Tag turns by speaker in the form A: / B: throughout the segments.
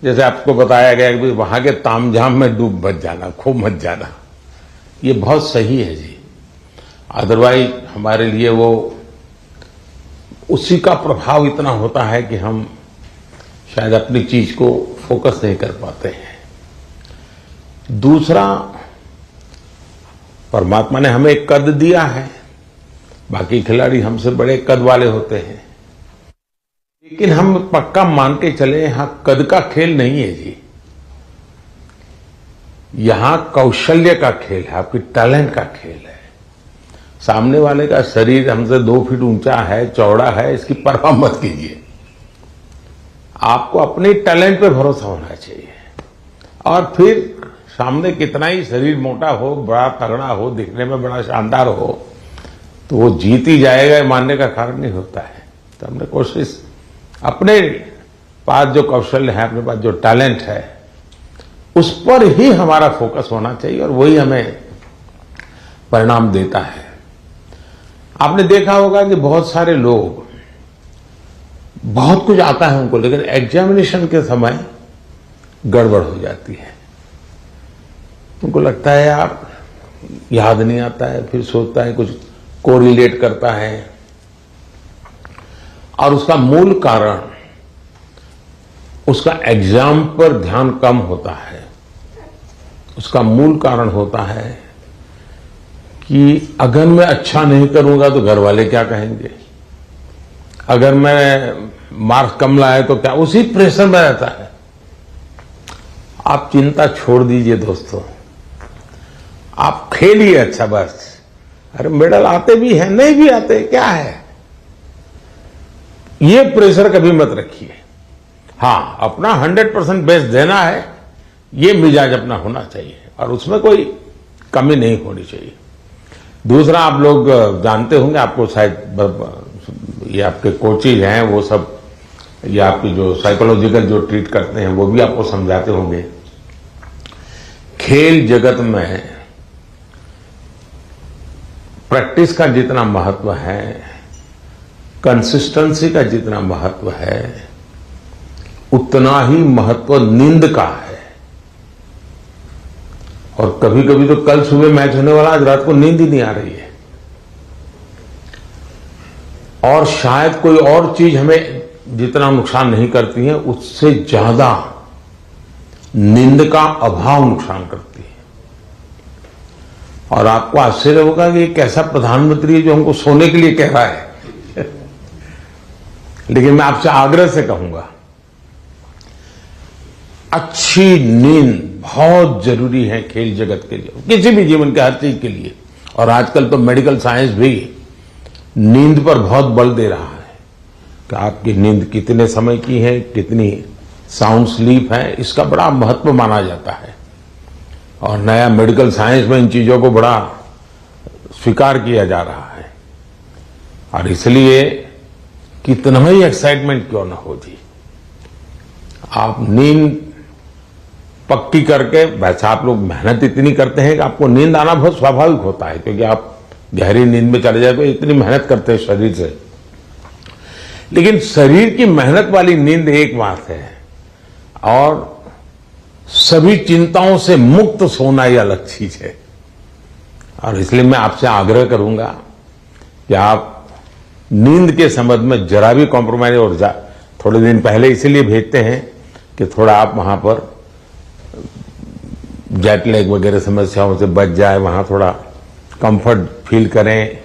A: जैसे आपको बताया गया कि वहां के तामझाम में डूब मत जाना, खूब मत जाना, ये बहुत सही है जी। अदरवाइज हमारे लिए वो उसी का प्रभाव इतना होता है कि हम शायद अपनी चीज को फोकस नहीं कर पाते हैं। दूसरा, परमात्मा ने हमें एक कद दिया है, बाकी खिलाड़ी हमसे बड़े कद वाले होते हैं, लेकिन हम पक्का मान के चले यहां कद का खेल नहीं है जी, यहां कौशल्य का खेल है, आपकी टैलेंट का खेल है। सामने वाले का शरीर हमसे 2 फीट ऊंचा है, चौड़ा है, इसकी परवाह मत कीजिए। आपको अपने टैलेंट पे भरोसा होना चाहिए, और फिर सामने कितना ही शरीर मोटा हो, बड़ा तगड़ा हो, दिखने में बड़ा शानदार हो, तो वो जीत ही जाएगा मानने का कारण नहीं होता है। तो हमने कोशिश, अपने पास जो कौशल्य है, अपने पास जो टैलेंट है, उस पर ही हमारा फोकस होना चाहिए, और वही हमें परिणाम देता है। आपने देखा होगा कि बहुत सारे लोग, बहुत कुछ आता है उनको, लेकिन एग्जामिनेशन के समय गड़बड़ हो जाती है। उनको लगता है यार याद नहीं आता है, फिर सोचता है, कुछ कोरिलेट करता है, और उसका मूल कारण उसका एग्जाम पर ध्यान कम होता है। उसका मूल कारण होता है कि अगर मैं अच्छा नहीं करूंगा तो घर वाले क्या कहेंगे, अगर मैं मार्क्स कम लाए तो क्या, उसी प्रेशर में रहता है। आप चिंता छोड़ दीजिए दोस्तों, आप खेलिए अच्छा बस। अरे मेडल आते भी हैं, नहीं भी आते, क्या है, ये प्रेशर कभी मत रखिए। हां, अपना 100% बेस्ट देना है, ये मिजाज अपना होना चाहिए, और उसमें कोई कमी नहीं होनी चाहिए। दूसरा, आप लोग जानते होंगे, आपको शायद ये आपके कोचेज हैं वो सब, ये आपकी जो साइकोलॉजिकल जो ट्रीट करते हैं वो भी आपको समझाते होंगे। खेल जगत में प्रैक्टिस का जितना महत्व है, कंसिस्टेंसी का जितना महत्व है, उतना ही महत्व नींद का है। और कभी कभी तो कल सुबह मैच होने वाला, आज रात को नींद ही नहीं आ रही है, और शायद कोई और चीज हमें जितना नुकसान नहीं करती है, उससे ज्यादा नींद का अभाव नुकसान करती है। और आपको आश्चर्य होगा कि एक ऐसा प्रधानमंत्री है जो हमको सोने के लिए कह रहा है लेकिन मैं आपसे आग्रह से कहूंगा, अच्छी नींद बहुत जरूरी है खेल जगत के लिए, किसी भी जीवन के हर चीज के लिए। और आजकल तो मेडिकल साइंस भी नींद पर बहुत बल दे रहा है कि आपकी नींद कितने समय की है, कितनी साउंड स्लीप है, इसका बड़ा महत्व माना जाता है। और नया मेडिकल साइंस में इन चीजों को बड़ा स्वीकार किया जा रहा है, और इसलिए कितना ही एक्साइटमेंट क्यों ना हो जी, आप नींद पक्की करके, वैसे आप लोग मेहनत इतनी करते हैं कि आपको नींद आना बहुत स्वाभाविक होता है, क्योंकि आप गहरी नींद में चले जाए तो इतनी मेहनत करते हैं शरीर से। लेकिन शरीर की मेहनत वाली नींद एक बात है, और सभी चिंताओं से मुक्त सोना ये अलग चीज है। और इसलिए मैं आपसे आग्रह करूंगा कि आप नींद के संबंध में जरा भी कॉम्प्रोमाइज, और थोड़े दिन पहले इसीलिए भेजते हैं कि थोड़ा आप वहां पर जेट लैग वगैरह समस्याओं से बच जाए, वहां थोड़ा कंफर्ट फील करें,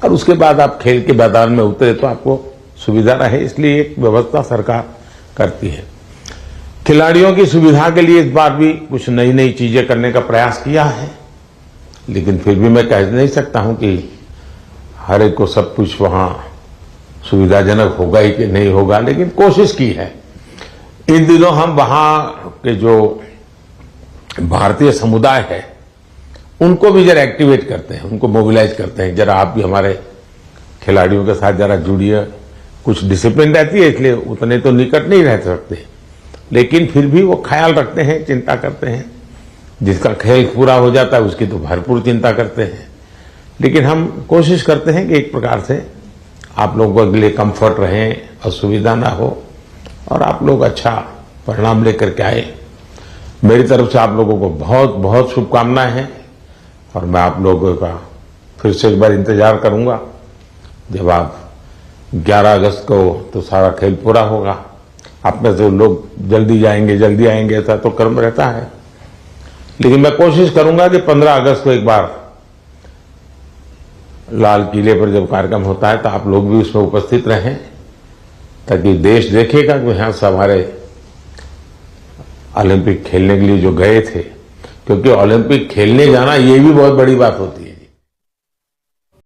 A: और उसके बाद आप खेल के मैदान में उतरे तो आपको सुविधा रहे, इसलिए एक व्यवस्था सरकार करती है। खिलाड़ियों की सुविधा के लिए इस बार भी कुछ नई नई चीजें करने का प्रयास किया है, लेकिन फिर भी मैं कह नहीं सकता हूं कि हर एक को सब कुछ वहां सुविधाजनक होगा ही कि नहीं होगा, लेकिन कोशिश की है। इन दिनों हम वहां के जो भारतीय समुदाय है उनको भी जरा एक्टिवेट करते हैं, उनको मोबिलाइज करते हैं, जरा आप भी हमारे खिलाड़ियों के साथ जरा जुड़िए। कुछ डिसिप्लिन रहती है, इसलिए उतने तो निकट नहीं रह सकते, लेकिन फिर भी वो ख्याल रखते हैं, चिंता करते हैं। जिसका खेल पूरा हो जाता है उसकी तो भरपूर चिंता करते हैं, लेकिन हम कोशिश करते हैं कि एक प्रकार से आप लोगों के लिए कंफर्ट रहे, असुविधा ना हो, और आप लोग अच्छा परिणाम लेकर के आए। मेरी तरफ से आप लोगों को बहुत बहुत शुभकामनाएं हैं और मैं आप लोगों का फिर से एक बार इंतजार करूंगा जब आप 11 अगस्त को तो सारा खेल पूरा होगा। आप में से लोग जल्दी आएंगे ऐसा तो क्रम रहता है, लेकिन मैं कोशिश करूंगा कि 15 अगस्त को एक बार लाल किले पर जब कार्यक्रम होता है तो आप लोग भी उसमें उपस्थित रहें, ताकि देश देखेगा कि यहाँ से हमारे ओलंपिक खेलने के लिए जो गए थे, क्योंकि ओलंपिक खेलने जाना ये भी बहुत बड़ी बात होती है।